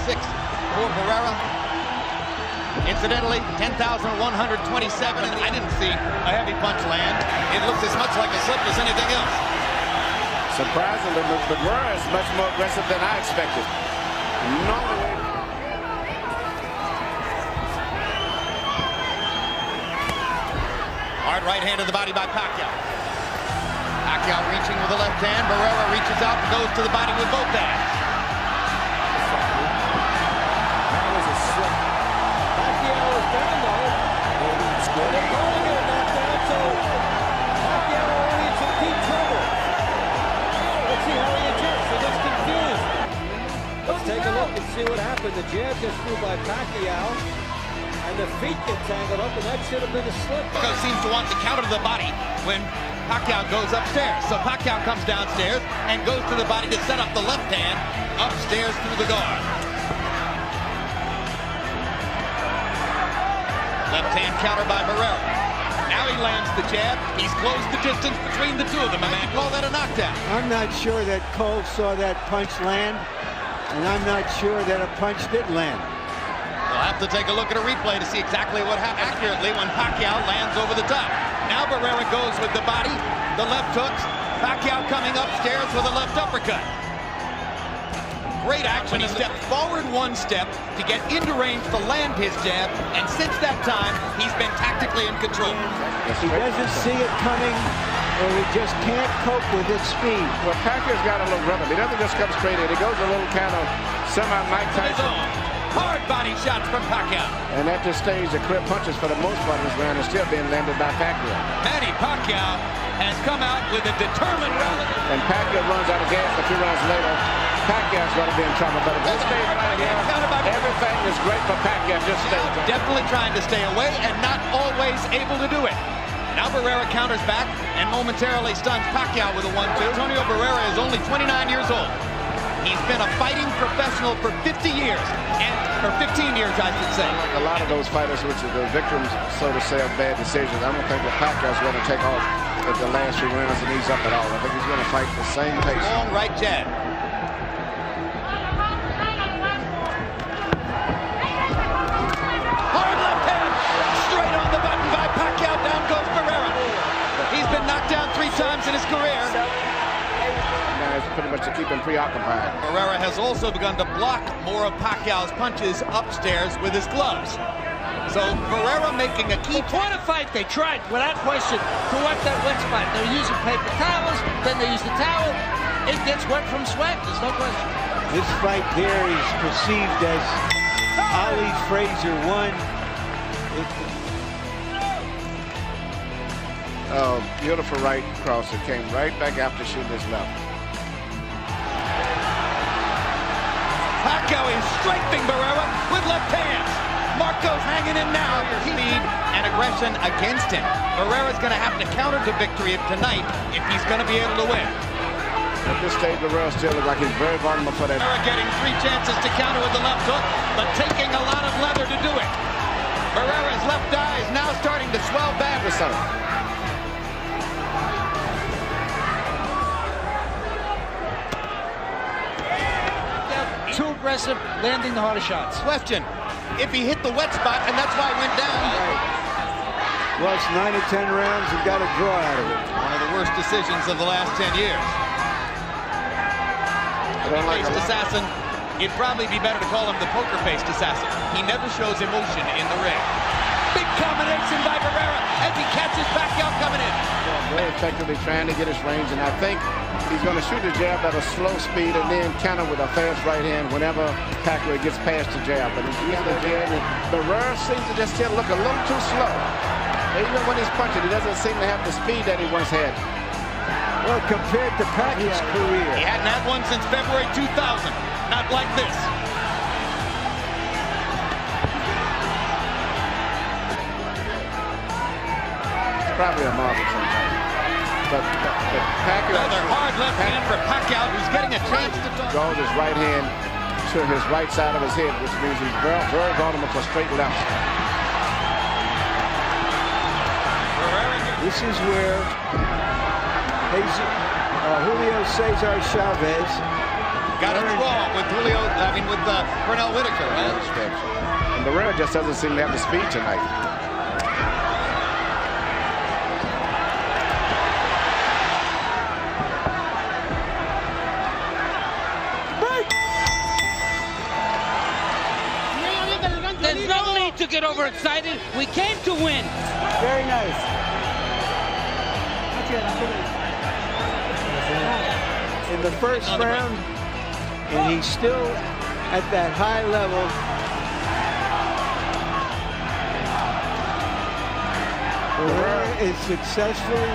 6 for Barrera. Incidentally, 10,127, and I didn't see a heavy punch land. It looked as much like a slip as anything else. Surprisingly, Barrera is much more aggressive than I expected. No way. Hard right hand to the body by Pacquiao. Pacquiao reaching with the left hand. Barrera reaches out and goes to the body with both hands. That was a slip. Pacquiao is down though. They're calling it a knockdown, so Pacquiao already in some deep trouble. Let's see how he adjusts. He looks confused. Let's take a look and see what happened. The jab gets through by Pacquiao, and the feet get tangled up, and that should have been a slip. Pacquiao seems to want to counter the body when Pacquiao goes upstairs. So Pacquiao comes downstairs and goes to the body to set up the left hand upstairs through the guard. Left hand counter by Barrera. Now he lands the jab. He's closed the distance between the two of them. And man, call that a knockdown. I'm not sure that Cole saw that punch land, and I'm not sure that a punch did land. We'll have to take a look at a replay to see exactly what happened accurately when Pacquiao lands over the top. Now Barrera goes with the body, the left hooks. Pacquiao coming upstairs with a left uppercut. Great action. He stepped forward one step to get into range to land his jab, and since that time, he's been tactically in control. He doesn't see it coming, or he just can't cope with its speed. Well, Pacquiao's got a little rhythm. He doesn't just come straight in. He goes a little kind of semi-Mike Tyson. Hard body shots from Pacquiao. And at this stage, the clear punches for the most part of this round are still being landed by Pacquiao. Manny Pacquiao has come out with a determined rally. And Pacquiao runs out of gas a few rounds later. Pacquiao's going to be in trouble. But if this stays right here, everything is great for Pacquiao. Just stay. Definitely trying to stay away and not always able to do it. Now Barrera counters back and momentarily stuns Pacquiao with a 1-2. Antonio Barrera is only 29 years old. He's been a fighting professional for 50 years, or 15 years, I should say. Like a lot of those fighters, which are the victims, so to say, of bad decisions, I don't think that Pacquiao's going to take off at the last few rounds and ease up at all. I think he's going to fight the same pace. Long right jab. Hard left hand, straight on the button by Pacquiao. Down goes Barrera. He's been knocked down 3 times in his career. It's pretty much to keep him preoccupied. Barrera has also begun to block more of Pacquiao's punches upstairs with his gloves. So Barrera making a key. Before the fight, they tried, without question, to wipe that wet spot. They're using paper towels, then they use the towel. It gets wet from sweat, there's no question. This fight here is perceived as Ali Frazier won. Oh, beautiful right cross. It came right back after shooting his left. Pacquiao is strafing Barrera with left hands. Marco's hanging in now. Speed and aggression against him. Barrera's going to have to counter to victory tonight if he's going to be able to win. At this stage, Barrera still looks like he's very vulnerable for that. Barrera getting 3 chances to counter with the left hook, but taking a lot of leather to do it. Barrera's left eye is now starting to swell back. Too aggressive, landing the harder shots. Question, if he hit the wet spot, and that's why it went down. Lost 9 or 10 rounds and got a draw out of it. One of the worst decisions of the last 10 years. Poker-faced assassin, it'd probably be better to call him the poker-faced assassin. He never shows emotion in the ring. Big combination by Barrera as he catches Pacquiao coming in. Very effectively trying to get his range, and I think he's going to shoot the jab at a slow speed and then counter with a fast right hand whenever Pacquiao gets past the jab. But he's using the jab, and Barrera seems to just still look a little too slow. Even when he's punching, he doesn't seem to have the speed that he once had. Well, compared to Pacquiao's career, he hadn't had one since February 2000. Not like this. It's probably a marvel sometimes. But Pacquiao... Another hard left hand for Pacquiao, who's getting a chance to draws his right hand to his right side of his head, which means he's very vulnerable for straight lefts. this is where Julio Cesar Chavez Got a draw with Pernell Whitaker. And Barrera just doesn't seem to have the speed tonight. There's no need to get overexcited. We came to win. Very nice. In the first round, and he's still at that high level. Barrera is successfully.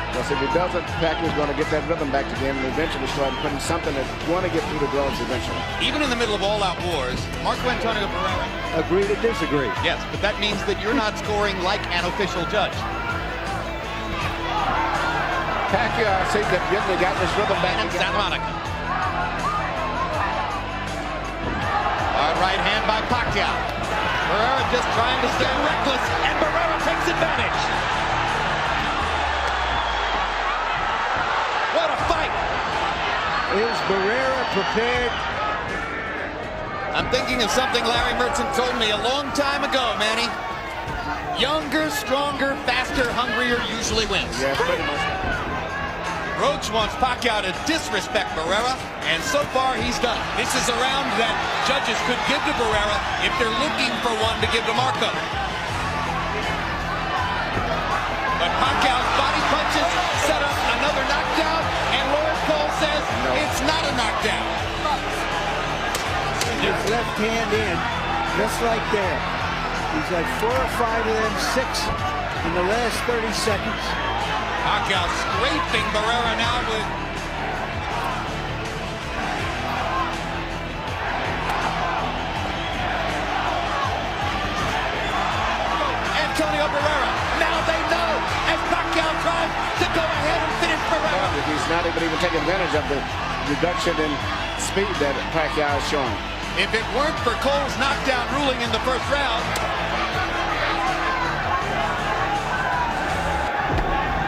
Because if he doesn't, Pacquiao's going to get that rhythm back again and eventually start putting something that want to get through the gloves eventually. Even in the middle of all-out wars, Marco Antonio Barrera. Agree to disagree. Yes, but that means that you're not scoring like an official judge. Pacquiao seems to have really got this rhythm back In again. Santa Monica. Hard right hand by Pacquiao. Barrera just trying to stay reckless, and Barrera takes advantage. What a fight! Is Barrera prepared? I'm thinking of something Larry Merchant told me a long time ago, Manny. Younger, stronger, faster, hungrier usually wins. Yeah, pretty much. Roach wants Pacquiao to disrespect Barrera, and so far he's done. This is a round that judges could give to Barrera if they're looking for one to give to Marco. But Pacquiao's body punches set up another knockdown, and Lawrence Cole says it's not a knockdown. His left hand in, just like there. He's had 4 or 5 of them, 6 in the last 30 seconds. Pacquiao scraping Barrera now with... Antonio Barrera, now they know as Pacquiao tries to go ahead and finish Barrera. He's not able to even take advantage of the reduction in speed that Pacquiao is showing. If it weren't for Cole's knockdown ruling in the first round.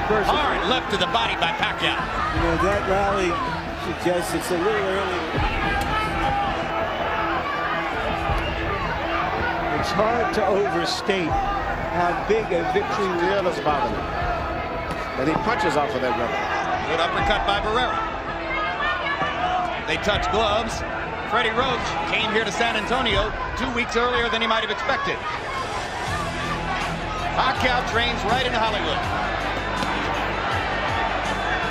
Hard left to the body by Pacquiao. You know, that rally suggests it's a little early. It's hard to overstate how big a victory Still is bothering him. And he punches off of that rubber. Good uppercut by Barrera. They touch gloves. Freddie Roach came here to San Antonio 2 weeks earlier than he might have expected. Pacquiao trains right into Hollywood.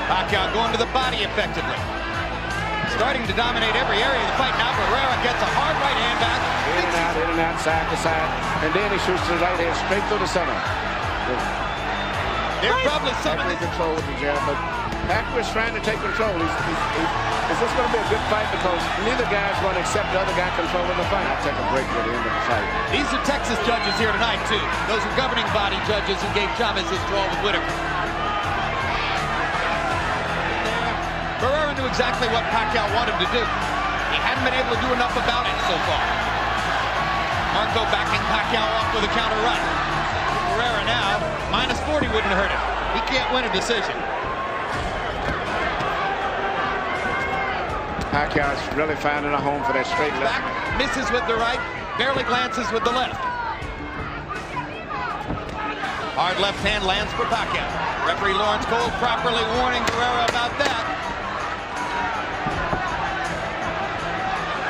Pacquiao going to the body effectively. Starting to dominate every area of the fight. Now Barrera gets a hard right hand back. In and out, side to side. And then he shoots the right hand straight through the center. They're probably some of Pacquiao control with the jab, but Pacquiao's trying to take control. Is this going to be a good fight? Because neither guy's going to accept the other guy controlling the fight. I'll take a break at the end of the fight. These are Texas judges here tonight, too. Those are governing body judges who gave Chavez his draw with Whitaker. Barrera knew exactly what Pacquiao wanted to do. He hadn't been able to do enough about it so far. Marco backing Pacquiao off with a counter right. Barrera now, minus 40 wouldn't hurt him. He can't win a decision. Pacquiao's really finding a home for that straight left. Back, misses with the right, barely glances with the left. Hard left hand lands for Pacquiao. Referee Lawrence Cole properly warning Barrera about that.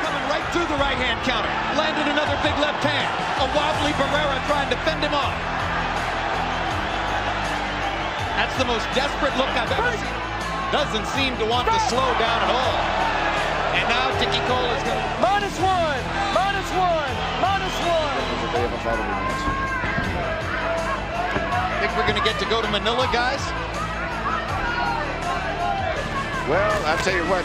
Coming right through the right hand counter. Landed another big left hand. A wobbly Barrera trying to fend him off. That's the most desperate look I've ever seen. Doesn't seem to want to slow down at all. And now Dickie Cole is going to... -1, -1, -1. Think we're going to get to go to Manila, guys? Well, I'll tell you what,